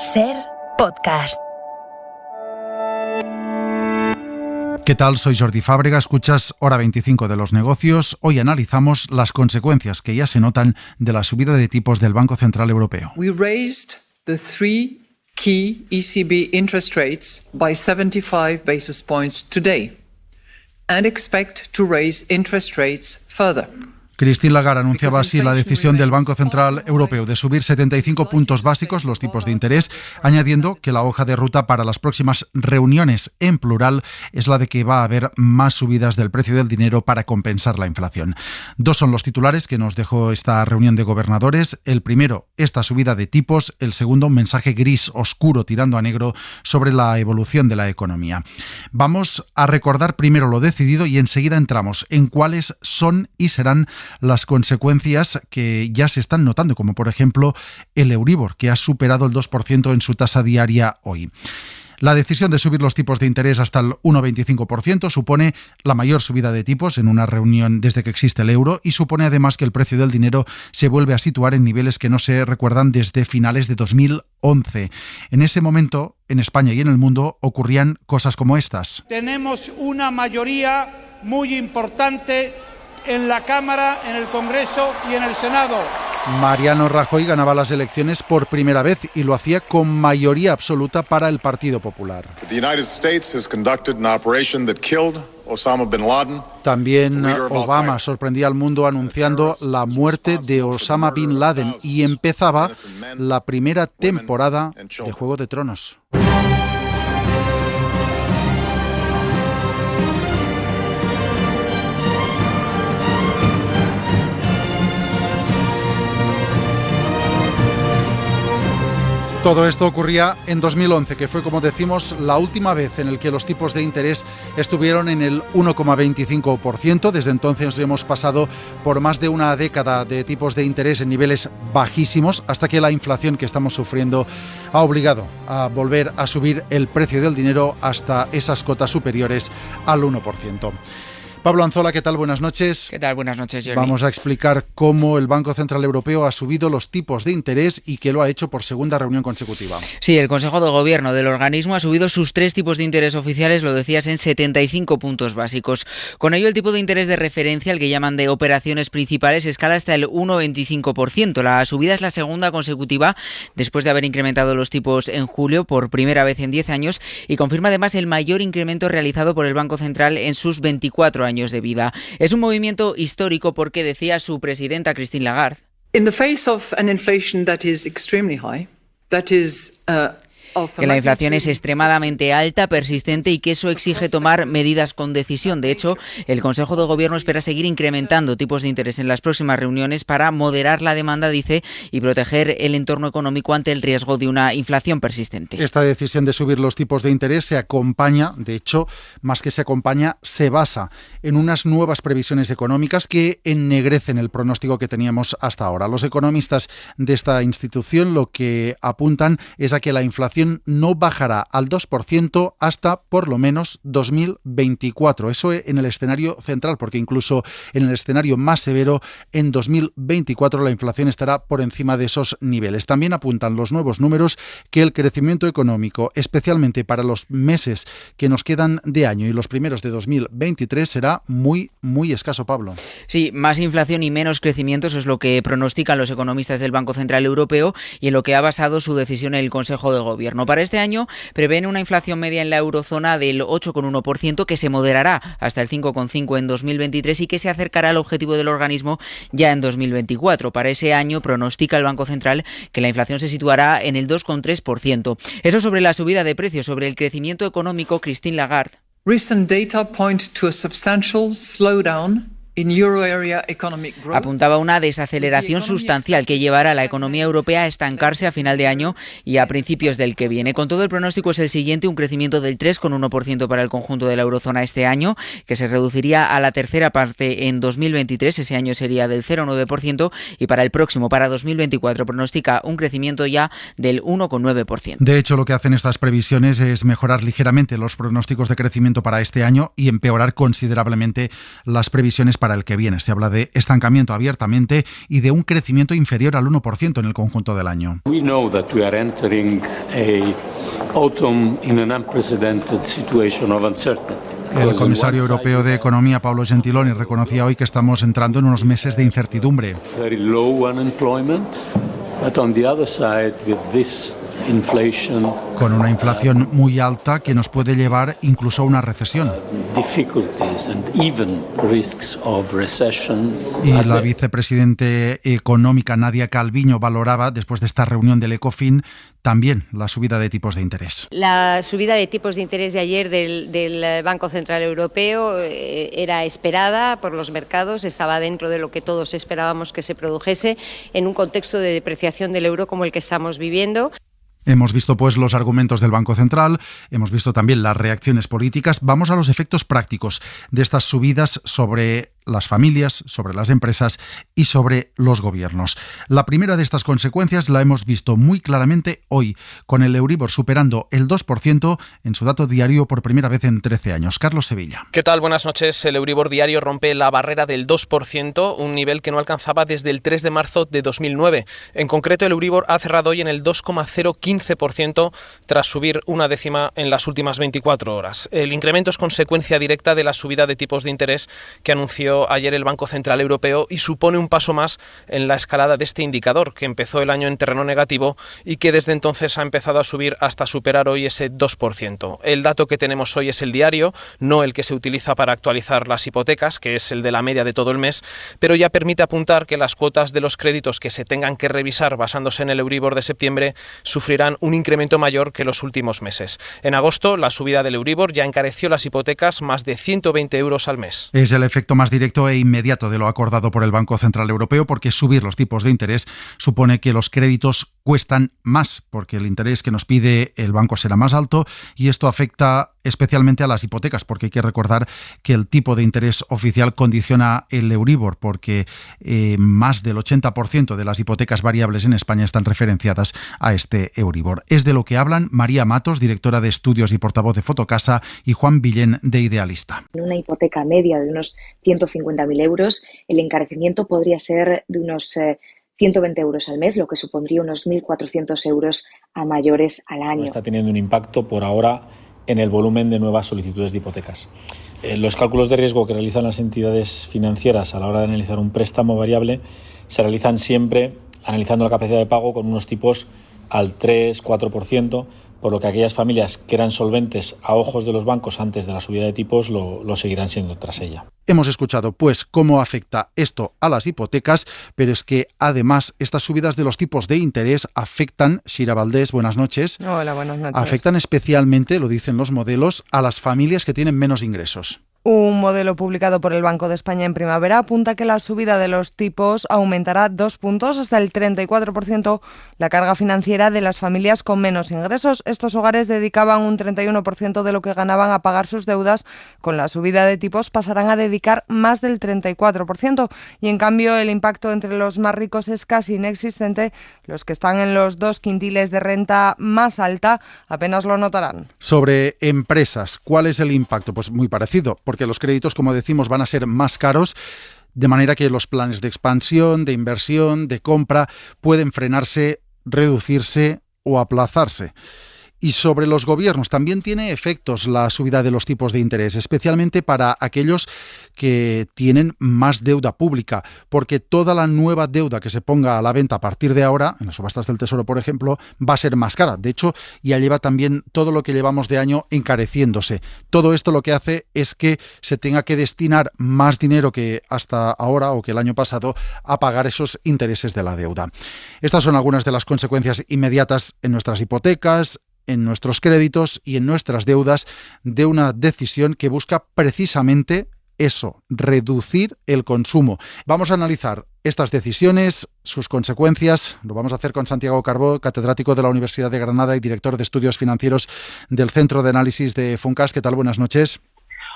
SER Podcast. ¿Qué tal? Soy Jordi Fábrega, escuchas Hora 25 de los negocios. Hoy analizamos las consecuencias que ya se notan de la subida de tipos del Banco Central Europeo. We raised the three key ECB interest rates by 75 basis points today and expect to raise interest rates further. Christine Lagarde anunciaba así la decisión del Banco Central Europeo de subir 75 puntos básicos los tipos de interés, añadiendo que la hoja de ruta para las próximas reuniones, en plural, es la de que va a haber más subidas del precio del dinero para compensar la inflación. Dos son los titulares que nos dejó esta reunión de gobernadores. El primero, esta subida de tipos. El segundo, un mensaje gris, oscuro, tirando a negro sobre la evolución de la economía. Vamos a recordar primero lo decidido y enseguida entramos en cuáles son y serán las consecuencias que ya se están notando, como por ejemplo el Euribor, que ha superado el 2% en su tasa diaria hoy. La decisión de subir los tipos de interés hasta el 1,25% supone la mayor subida de tipos en una reunión desde que existe el euro y supone además que el precio del dinero se vuelve a situar en niveles que no se recuerdan desde finales de 2011. En ese momento, en España y en el mundo, ocurrían cosas como estas. Tenemos una mayoría muy importante en la Cámara, en el Congreso y en el Senado. Mariano Rajoy ganaba las elecciones por primera vez y lo hacía con mayoría absoluta para el Partido Popular. También Obama sorprendía al mundo anunciando la muerte de Osama Bin Laden y empezaba la primera temporada de Juego de Tronos. Todo esto ocurría en 2011, que fue, como decimos, la última vez en el que los tipos de interés estuvieron en el 1,25%. Desde entonces hemos pasado por más de una década de tipos de interés en niveles bajísimos, hasta que la inflación que estamos sufriendo ha obligado a volver a subir el precio del dinero hasta esas cotas superiores al 1%. Pablo Anzola, ¿qué tal? Buenas noches. ¿Qué tal? Buenas noches, Jordi. Vamos a explicar cómo el Banco Central Europeo ha subido los tipos de interés y que lo ha hecho por segunda reunión consecutiva. Sí, el Consejo de Gobierno del organismo ha subido sus 3 tipos de interés oficiales, lo decías, en 75 puntos básicos. Con ello, el tipo de interés de referencia, el que llaman de operaciones principales, escala hasta el 1,25%. La subida es la segunda consecutiva después de haber incrementado los tipos en julio por primera vez en 10 años y confirma además el mayor incremento realizado por el Banco Central en sus 24 años de vida. Es un movimiento histórico porque, decía su presidenta Christine Lagarde, In the face of an inflation that is extremely high, que la inflación es extremadamente alta, persistente y que eso exige tomar medidas con decisión. De hecho, el Consejo de Gobierno espera seguir incrementando tipos de interés en las próximas reuniones para moderar la demanda, dice, y proteger el entorno económico ante el riesgo de una inflación persistente. Esta decisión de subir los tipos de interés se acompaña, de hecho, más que se acompaña, se basa en unas nuevas previsiones económicas que ennegrecen el pronóstico que teníamos hasta ahora. Los economistas de esta institución lo que apuntan es a que la inflación no bajará al 2% hasta por lo menos 2024. Eso en el escenario central, porque incluso en el escenario más severo, en 2024 la inflación estará por encima de esos niveles. También apuntan los nuevos números que el crecimiento económico, especialmente para los meses que nos quedan de año y los primeros de 2023, será muy, muy escaso, Pablo. Sí, más inflación y menos crecimiento, eso es lo que pronostican los economistas del Banco Central Europeo y en lo que ha basado su decisión el Consejo de Gobierno. Para este año prevén una inflación media en la eurozona del 8,1%, que se moderará hasta el 5,5% en 2023 y que se acercará al objetivo del organismo ya en 2024. Para ese año pronostica el Banco Central que la inflación se situará en el 2,3%. Eso sobre la subida de precios. Sobre el crecimiento económico, Christine Lagarde. Recent data point to a substantial slowdown Apuntaba una desaceleración sustancial que llevará a la economía europea a estancarse a final de año y a principios del que viene. Con todo, el pronóstico es el siguiente: un crecimiento del 3,1% para el conjunto de la eurozona este año, que se reduciría a la tercera parte en 2023, ese año sería del 0,9%, y para el próximo, para 2024, pronostica un crecimiento ya del 1,9%. De hecho, lo que hacen estas previsiones es mejorar ligeramente los pronósticos de crecimiento para este año y empeorar considerablemente las previsiones para el que viene. Se habla de estancamiento abiertamente y de un crecimiento inferior al 1% en el conjunto del año. We know that we are entering a autumn in an unprecedented situation of uncertainty. El comisario europeo de Economía, Paolo Gentiloni, reconocía hoy que estamos entrando en unos meses de incertidumbre. Very low unemployment, but on the other side, with this inflation, con una inflación muy alta que nos puede llevar incluso a una recesión. difficulties and even risks of recession. Y la vicepresidente económica Nadia Calviño valoraba, después de esta reunión del Ecofin, también la subida de tipos de interés. La subida de tipos de interés de ayer del Banco Central Europeo era esperada por los mercados, estaba dentro de lo que todos esperábamos que se produjese en un contexto de depreciación del euro como el que estamos viviendo. Hemos visto pues los argumentos del Banco Central, hemos visto también las reacciones políticas. Vamos a los efectos prácticos de estas subidas sobre las familias, sobre las empresas y sobre los gobiernos. La primera de estas consecuencias la hemos visto muy claramente hoy, con el Euribor superando el 2% en su dato diario por primera vez en 13 años. Carlos Sevilla. ¿Qué tal? Buenas noches. El Euribor diario rompe la barrera del 2%, un nivel que no alcanzaba desde el 3 de marzo de 2009. En concreto, el Euribor ha cerrado hoy en el 2,015% tras subir una décima en las últimas 24 horas. El incremento es consecuencia directa de la subida de tipos de interés que anunció ayer el Banco Central Europeo y supone un paso más en la escalada de este indicador, que empezó el año en terreno negativo y que desde entonces ha empezado a subir hasta superar hoy ese 2%. El dato que tenemos hoy es el diario, no el que se utiliza para actualizar las hipotecas, que es el de la media de todo el mes, pero ya permite apuntar que las cuotas de los créditos que se tengan que revisar basándose en el Euribor de septiembre sufrirán un incremento mayor que los últimos meses. En agosto, la subida del Euribor ya encareció las hipotecas más de 120 euros al mes. Es el efecto más directo e inmediato de lo acordado por el Banco Central Europeo, porque subir los tipos de interés supone que los créditos cuestan más, porque el interés que nos pide el banco será más alto y esto afecta especialmente a las hipotecas, porque hay que recordar que el tipo de interés oficial condiciona el Euribor, porque más del 80% de las hipotecas variables en España están referenciadas a este Euribor. Es de lo que hablan María Matos, directora de estudios y portavoz de Fotocasa, y Juan Villén, de Idealista. En una hipoteca media de unos 150.000 euros, el encarecimiento podría ser de unos 120 euros al mes, lo que supondría unos 1.400 euros a mayores al año. Está teniendo un impacto por ahora en el volumen de nuevas solicitudes de hipotecas. Los cálculos de riesgo que realizan las entidades financieras a la hora de analizar un préstamo variable se realizan siempre analizando la capacidad de pago con unos tipos al 3-4%, por lo que aquellas familias que eran solventes a ojos de los bancos antes de la subida de tipos lo seguirán siendo tras ella. Hemos escuchado, pues, cómo afecta esto a las hipotecas, pero es que, además, estas subidas de los tipos de interés afectan, Shira Valdés, buenas noches. Hola, buenas noches. Afectan especialmente, lo dicen los modelos, a las familias que tienen menos ingresos. Un modelo publicado por el Banco de España en primavera apunta que la subida de los tipos aumentará 2 puntos hasta el 34% la carga financiera de las familias con menos ingresos. Estos hogares dedicaban un 31% de lo que ganaban a pagar sus deudas. Con la subida de tipos pasarán a dedicar más del 34% y en cambio el impacto entre los más ricos es casi inexistente. Los que están en los 2 quintiles de renta más alta apenas lo notarán. Sobre empresas, ¿cuál es el impacto? Pues muy parecido, porque los créditos, como decimos, van a ser más caros, de manera que los planes de expansión, de inversión, de compra, pueden frenarse, reducirse o aplazarse. Y sobre los gobiernos también tiene efectos la subida de los tipos de interés, especialmente para aquellos que tienen más deuda pública, porque toda la nueva deuda que se ponga a la venta a partir de ahora, en las subastas del Tesoro, por ejemplo, va a ser más cara. De hecho, ya lleva también todo lo que llevamos de año encareciéndose. Todo esto lo que hace es que se tenga que destinar más dinero que hasta ahora o que el año pasado a pagar esos intereses de la deuda. Estas son algunas de las consecuencias inmediatas en nuestras hipotecas, en nuestros créditos y en nuestras deudas de una decisión que busca precisamente eso, reducir el consumo. Vamos a analizar estas decisiones, sus consecuencias. Lo vamos a hacer con Santiago Carbó, catedrático de la Universidad de Granada y director de estudios financieros del Centro de Análisis de Funcas. ¿Qué tal? Buenas noches.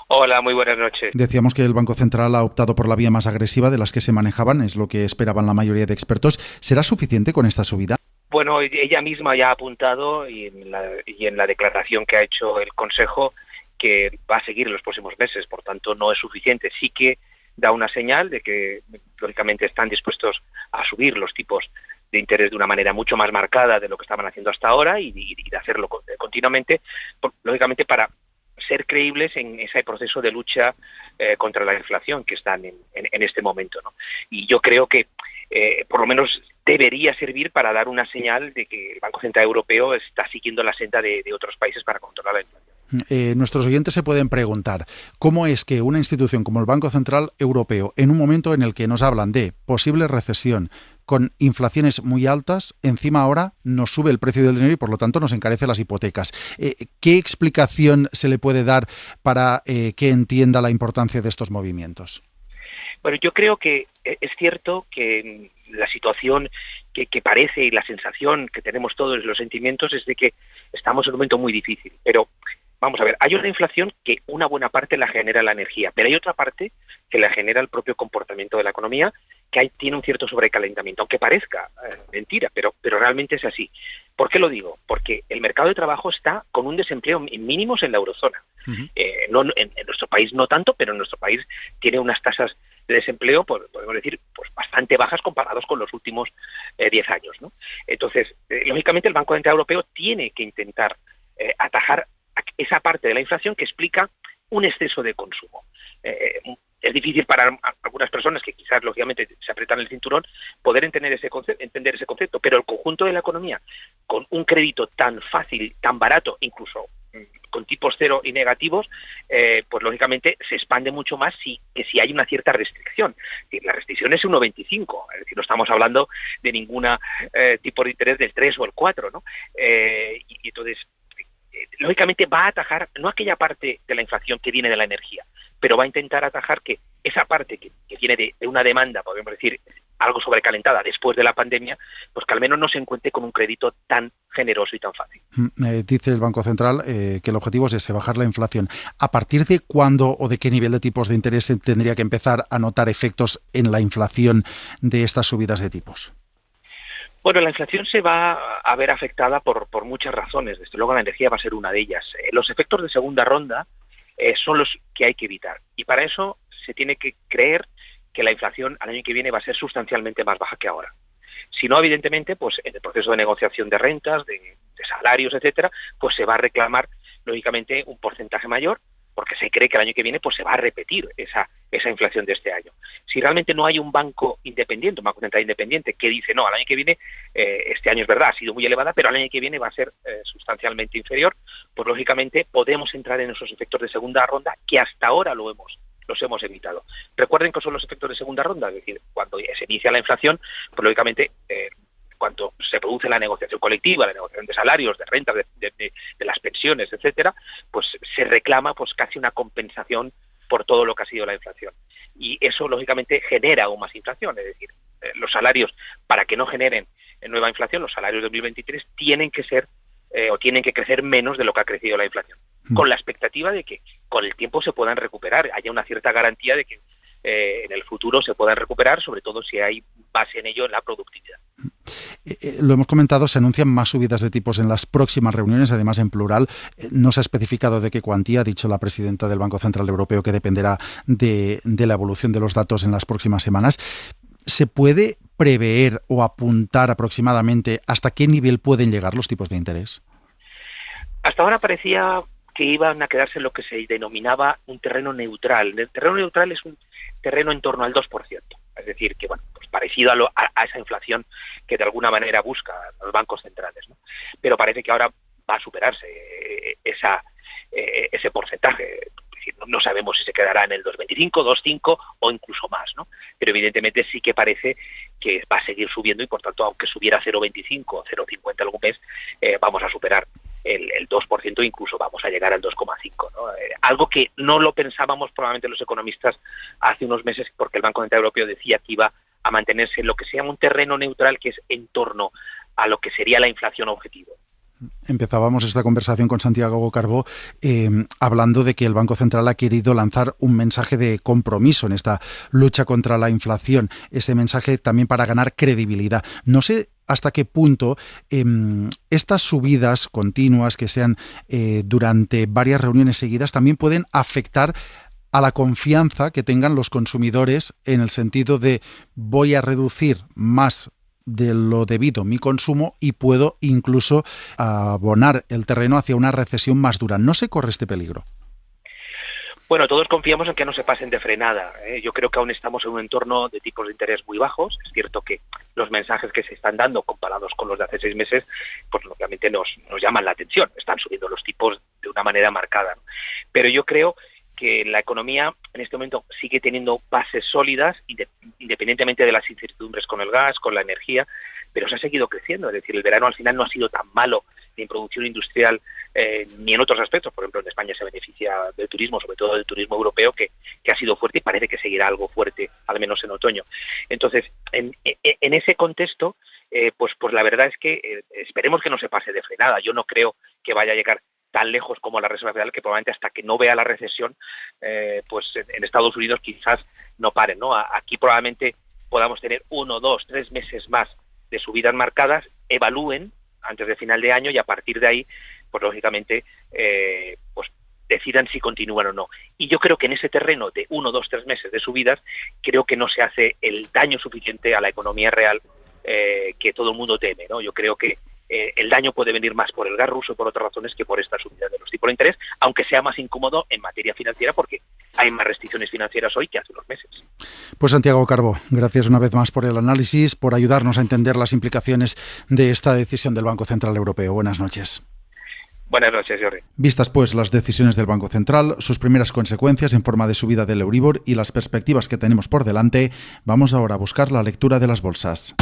Hola, muy buenas noches. Decíamos que el Banco Central ha optado por la vía más agresiva de las que se manejaban, es lo que esperaban la mayoría de expertos. ¿Será suficiente con esta subida? Bueno, ella misma ya ha apuntado y en la declaración que ha hecho el Consejo que va a seguir en los próximos meses, por tanto no es suficiente. Sí que da una señal de que, lógicamente, están dispuestos a subir los tipos de interés de una manera mucho más marcada de lo que estaban haciendo hasta ahora y de hacerlo continuamente, lógicamente para ser creíbles en ese proceso de lucha contra la inflación que están en este momento, ¿no? Y yo creo que por lo menos debería servir para dar una señal de que el Banco Central Europeo está siguiendo la senda de otros países para controlar la inflación. Nuestros oyentes se pueden preguntar cómo es que una institución como el Banco Central Europeo, en un momento en el que nos hablan de posible recesión, con inflaciones muy altas, encima ahora nos sube el precio del dinero y por lo tanto nos encarece las hipotecas. ¿Qué explicación se le puede dar para que entienda la importancia de estos movimientos? Bueno, yo creo que es cierto que la situación que parece y la sensación que tenemos todos, los sentimientos, es de que estamos en un momento muy difícil. Pero vamos a ver, hay una inflación que una buena parte la genera la energía, pero hay otra parte que la genera el propio comportamiento de la economía, que tiene un cierto sobrecalentamiento, aunque parezca mentira, pero realmente es así. ¿Por qué lo digo? Porque el mercado de trabajo está con un desempleo mínimos en la eurozona. Uh-huh. No, en nuestro país no tanto, pero en nuestro país tiene unas tasas de desempleo, podemos decir, pues bastante bajas comparados con los últimos 10 años, ¿no? Entonces, lógicamente el Banco Central Europeo tiene que intentar atajar esa parte de la inflación que explica un exceso de consumo. Es difícil para algunas personas que quizás, lógicamente, se apretan el cinturón, poder entender ese concepto, pero el conjunto de la economía, con un crédito tan fácil, tan barato, incluso con tipos cero y negativos, pues lógicamente se expande mucho más que si hay una cierta restricción. Es decir, la restricción es 1,25, es decir, no estamos hablando de ninguna tipo de interés del 3 o el 4, ¿no? Y entonces, lógicamente va a atajar no aquella parte de la inflación que viene de la energía, pero va a intentar atajar que esa parte que viene de una demanda, podemos decir, algo sobrecalentada después de la pandemia, pues que al menos no se encuentre con un crédito tan generoso y tan fácil. Dice el Banco Central que el objetivo es ese, bajar la inflación. ¿A partir de cuándo o de qué nivel de tipos de interés se tendría que empezar a notar efectos en la inflación de estas subidas de tipos? Bueno, la inflación se va a ver afectada por muchas razones. Desde luego la energía va a ser una de ellas. Los efectos de segunda ronda son los que hay que evitar. Y para eso se tiene que creer que la inflación al año que viene va a ser sustancialmente más baja que ahora. Si no, evidentemente, pues en el proceso de negociación de rentas, de salarios, etcétera, pues se va a reclamar, lógicamente, un porcentaje mayor, porque se cree que el año que viene pues se va a repetir esa inflación de este año. Si realmente no hay un banco independiente, un banco central independiente, que dice, no, al año que viene, este año es verdad, ha sido muy elevada, pero al año que viene va a ser sustancialmente inferior, pues lógicamente podemos entrar en esos efectos de segunda ronda que hasta ahora los hemos evitado. Recuerden que son los efectos de segunda ronda, es decir, cuando se inicia la inflación, pues lógicamente cuando se produce la negociación colectiva, la negociación de salarios, de rentas, de las pensiones, etcétera, pues se reclama pues casi una compensación por todo lo que ha sido la inflación. Y eso, lógicamente, genera aún más inflación. Es decir, los salarios, para que no generen nueva inflación, los salarios de 2023 tienen que ser o tienen que crecer menos de lo que ha crecido la inflación. Con la expectativa de que con el tiempo se puedan recuperar, haya una cierta garantía de que en el futuro se puedan recuperar, sobre todo si hay base en ello en la productividad. Lo hemos comentado, se anuncian más subidas de tipos en las próximas reuniones, además en plural. No se ha especificado de qué cuantía, ha dicho la presidenta del Banco Central Europeo que dependerá de la evolución de los datos en las próximas semanas. ¿Se puede prever o apuntar aproximadamente hasta qué nivel pueden llegar los tipos de interés? Hasta ahora parecía que iban a quedarse en lo que se denominaba un terreno neutral. El terreno neutral es un terreno en torno al 2%. Es decir, que bueno, pues parecido a esa inflación que de alguna manera buscan los bancos centrales, ¿no? Pero parece que ahora va a superarse ese porcentaje. Es decir, no sabemos si se quedará en el 2,25, 2,5 o incluso más, ¿no? Pero evidentemente sí que parece que va a seguir subiendo y por tanto, aunque subiera 0,25 o 0,50 algún mes, vamos a superar el 2%, incluso vamos a llegar al 2,5, ¿no? Algo que no lo pensábamos probablemente los economistas hace unos meses, porque el Banco Central Europeo decía que iba a mantenerse en lo que se llama un terreno neutral, que es en torno a lo que sería la inflación objetivo. Empezábamos esta conversación con Santiago Carbó hablando de que el Banco Central ha querido lanzar un mensaje de compromiso en esta lucha contra la inflación, ese mensaje también para ganar credibilidad. No sé hasta qué punto estas subidas continuas que sean durante varias reuniones seguidas también pueden afectar a la confianza que tengan los consumidores en el sentido de voy a reducir más de lo debido mi consumo y puedo incluso abonar el terreno hacia una recesión más dura. ¿No se corre este peligro? Bueno, todos confiamos en que no se pasen de frenada. Yo creo que aún estamos en un entorno de tipos de interés muy bajos. Es cierto que los mensajes que se están dando comparados con los de hace 6 meses, pues lógicamente nos llaman la atención. Están subiendo los tipos de una manera marcada, ¿no? Pero yo creo que la economía en este momento sigue teniendo bases sólidas, independientemente de las incertidumbres con el gas, con la energía, pero se ha seguido creciendo. Es decir, el verano al final no ha sido tan malo ni en producción industrial ni en otros aspectos. Por ejemplo, en España se beneficia del turismo, sobre todo del turismo europeo, que ha sido fuerte y parece que seguirá algo fuerte, al menos en otoño. Entonces, en ese contexto, pues la verdad es que esperemos que no se pase de frenada. Yo no creo que vaya a llegar tan lejos como la Reserva Federal, que probablemente hasta que no vea la recesión, pues en Estados Unidos quizás no paren, ¿no? Aquí probablemente podamos tener 1, 2, 3 meses más de subidas marcadas, evalúen antes de final de año y a partir de ahí, pues lógicamente, pues decidan si continúan o no. Y yo creo que en ese terreno de 1, 2, 3 meses de subidas, creo que no se hace el daño suficiente a la economía real que todo el mundo teme, ¿no? Yo creo que el daño puede venir más por el gas ruso y por otras razones que por esta subida de los tipos de interés, aunque sea más incómodo en materia financiera porque hay más restricciones financieras hoy que hace unos meses. Pues Santiago Carbó, gracias una vez más por el análisis, por ayudarnos a entender las implicaciones de esta decisión del Banco Central Europeo. Buenas noches. Buenas noches, Jordi. Vistas pues las decisiones del Banco Central, sus primeras consecuencias en forma de subida del Euribor y las perspectivas que tenemos por delante, vamos ahora a buscar la lectura de las bolsas.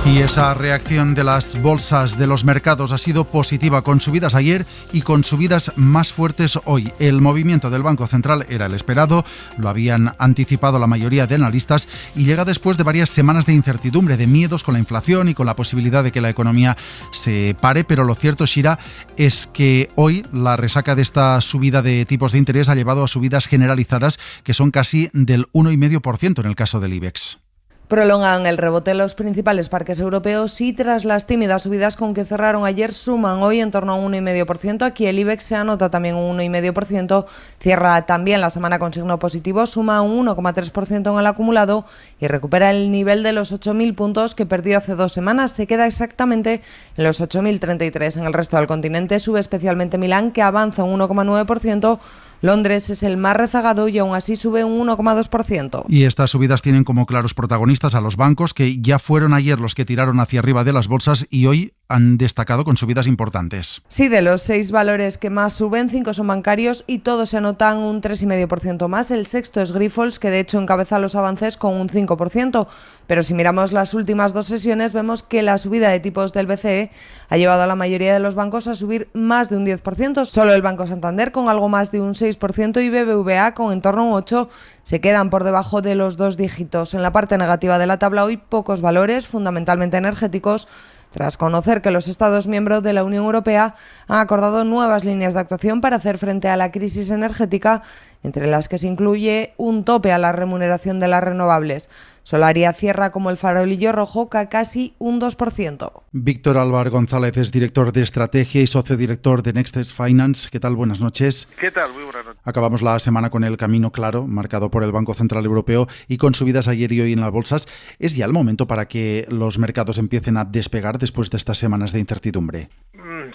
Y esa reacción de las bolsas de los mercados ha sido positiva, con subidas ayer y con subidas más fuertes hoy. El movimiento del Banco Central era el esperado, lo habían anticipado la mayoría de analistas y llega después de varias semanas de incertidumbre, de miedos con la inflación y con la posibilidad de que la economía se pare. Pero lo cierto, Shira, es que hoy la resaca de esta subida de tipos de interés ha llevado a subidas generalizadas que son casi del 1,5% en el caso del IBEX. Prolongan el rebote en los principales parques europeos y tras las tímidas subidas con que cerraron ayer suman hoy en torno a un 1,5%. Aquí el IBEX se anota también un 1,5%, cierra también la semana con signo positivo, suma un 1,3% en el acumulado y recupera el nivel de los 8.000 puntos que perdió hace 2 semanas. Se queda exactamente en los 8.033. En el resto del continente sube especialmente Milán, que avanza un 1,9%. Londres es el más rezagado y aún así sube un 1,2%. Y estas subidas tienen como claros protagonistas a los bancos, que ya fueron ayer los que tiraron hacia arriba de las bolsas y hoy han destacado con subidas importantes. Sí, de los 6 valores que más suben, 5 son bancarios y todos se anotan un 3,5% más. El sexto es Grifols, que de hecho encabeza los avances con un 5%. Pero si miramos las últimas 2 sesiones, vemos que la subida de tipos del BCE ha llevado a la mayoría de los bancos a subir más de un 10%. Solo el Banco Santander, con algo más de un 6%, y BBVA, con en torno a un 8%, se quedan por debajo de los 2 dígitos. En la parte negativa de la tabla hoy, pocos valores, fundamentalmente energéticos, tras conocer que los Estados miembros de la Unión Europea han acordado nuevas líneas de actuación para hacer frente a la crisis energética, entre las que se incluye un tope a la remuneración de las renovables. Solaria cierra como el farolillo rojo, a casi un 2%. Víctor Álvar González es director de estrategia y socio director de Nextest Finance. ¿Qué tal? Buenas noches. ¿Qué tal? Muy buenas noches. Acabamos la semana con el camino claro, marcado por el Banco Central Europeo y con subidas ayer y hoy en las bolsas. ¿Es ya el momento para que los mercados empiecen a despegar después de estas semanas de incertidumbre?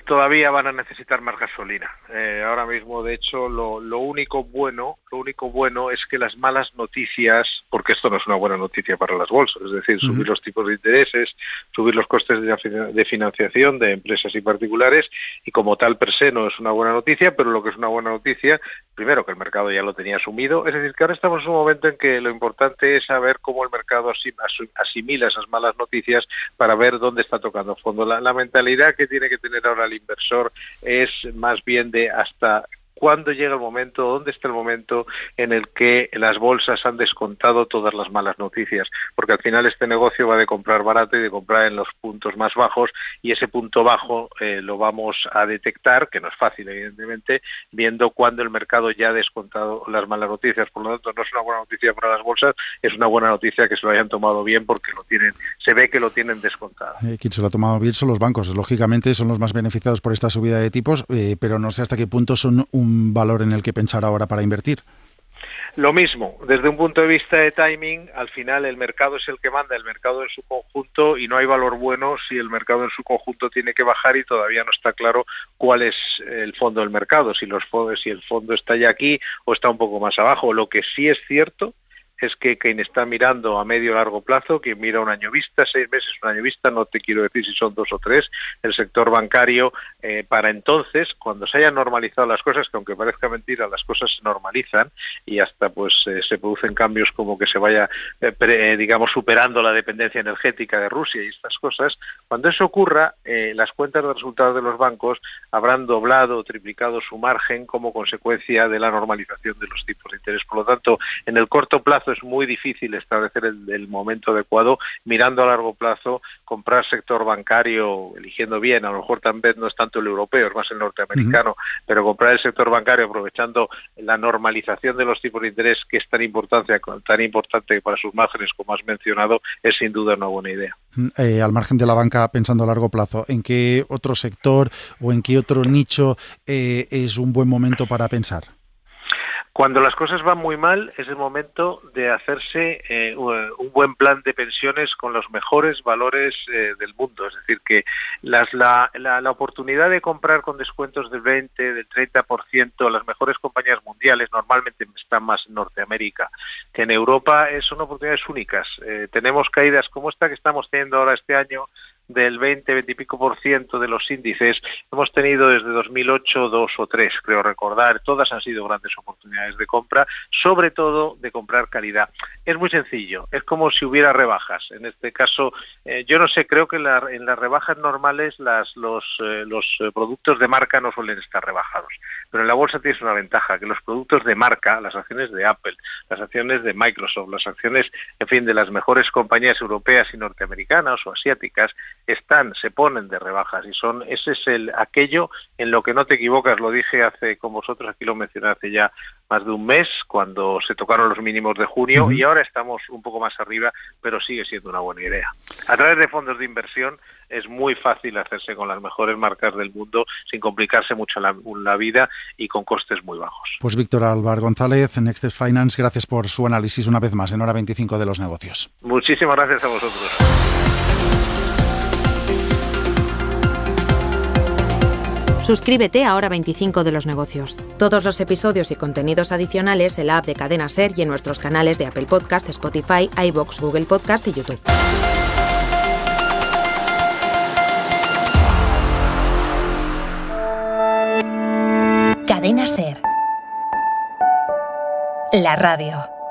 Todavía van a necesitar más gasolina. Ahora mismo, de hecho, lo único bueno es que las malas noticias, porque esto no es una buena noticia para las bolsas, es decir, subir los tipos de intereses, subir los costes de financiación de empresas y particulares, y como tal per se no es una buena noticia, pero lo que es una buena noticia, primero, que el mercado ya lo tenía asumido, es decir, que ahora estamos en un momento en que lo importante es saber cómo el mercado asimila esas malas noticias para ver dónde está tocando fondo. La mentalidad que tiene que tener ahora el inversor es más bien de hasta cuándo llega el momento, dónde está el momento en el que las bolsas han descontado todas las malas noticias, porque al final este negocio va de comprar barato y de comprar en los puntos más bajos, y ese punto bajo lo vamos a detectar, que no es fácil evidentemente, viendo cuándo el mercado ya ha descontado las malas noticias. Por lo tanto, no es una buena noticia para las bolsas, es una buena noticia que se lo hayan tomado bien, porque se ve que lo tienen descontado. Quien se lo ha tomado bien son los bancos, lógicamente son los más beneficiados por esta subida de tipos, pero no sé hasta qué punto son un valor en el que pensar ahora para invertir. Lo mismo, desde un punto de vista de timing, al final el mercado es el que manda, el mercado en su conjunto, y no hay valor bueno si el mercado en su conjunto tiene que bajar y todavía no está claro cuál es el fondo del mercado, si el fondo está ya aquí o está un poco más abajo. Lo que sí es cierto es que quien está mirando a medio o largo plazo, quien mira un año vista, 6 meses, un año vista, no te quiero decir si son 2 o 3, el sector bancario, para entonces, cuando se hayan normalizado las cosas, que aunque parezca mentira, las cosas se normalizan y hasta pues se producen cambios como que se vaya, digamos, superando la dependencia energética de Rusia y estas cosas, cuando eso ocurra, las cuentas de resultados de los bancos habrán doblado o triplicado su margen como consecuencia de la normalización de los tipos de interés. Por lo tanto, en el corto plazo es muy difícil establecer el momento adecuado. Mirando a largo plazo, comprar sector bancario, eligiendo bien, a lo mejor también no es tanto el europeo, es más el norteamericano, pero comprar el sector bancario aprovechando la normalización de los tipos de interés, que es tan importante para sus márgenes, como has mencionado, es sin duda una buena idea. Al margen de la banca, pensando a largo plazo, ¿en qué otro sector o en qué otro nicho es un buen momento para pensar? Cuando las cosas van muy mal es el momento de hacerse un buen plan de pensiones con los mejores valores del mundo. Es decir, que la oportunidad de comprar con descuentos del 20, del 30%, las mejores compañías mundiales normalmente están más en Norteamérica que en Europa, son oportunidades únicas. Tenemos caídas como esta que estamos teniendo ahora este año, del 20 y pico % de los índices. Hemos tenido desde 2008 2 o 3, creo recordar. Todas han sido grandes oportunidades de compra, sobre todo de comprar calidad. Es muy sencillo, es como si hubiera rebajas. En este caso, yo no sé, creo que en las rebajas normales los productos de marca no suelen estar rebajados. Pero en la bolsa tienes una ventaja, que los productos de marca, las acciones de Apple, las acciones de Microsoft, las acciones, en fin, de las mejores compañías europeas y norteamericanas o asiáticas, se ponen de rebajas, y ese es aquello en lo que no te equivocas. Lo dije con vosotros, aquí lo mencioné hace ya más de un mes, cuando se tocaron los mínimos de junio, y ahora estamos un poco más arriba, pero sigue siendo una buena idea. A través de fondos de inversión es muy fácil hacerse con las mejores marcas del mundo sin complicarse mucho la vida y con costes muy bajos. Pues Víctor Álvar González, Next Step Finance, gracias por su análisis una vez más en Hora 25 de los negocios. Muchísimas gracias a vosotros. Suscríbete a Hora 25 de los negocios. Todos los episodios y contenidos adicionales en la app de Cadena SER y en nuestros canales de Apple Podcast, Spotify, iVoox, Google Podcast y YouTube. Cadena SER. La radio.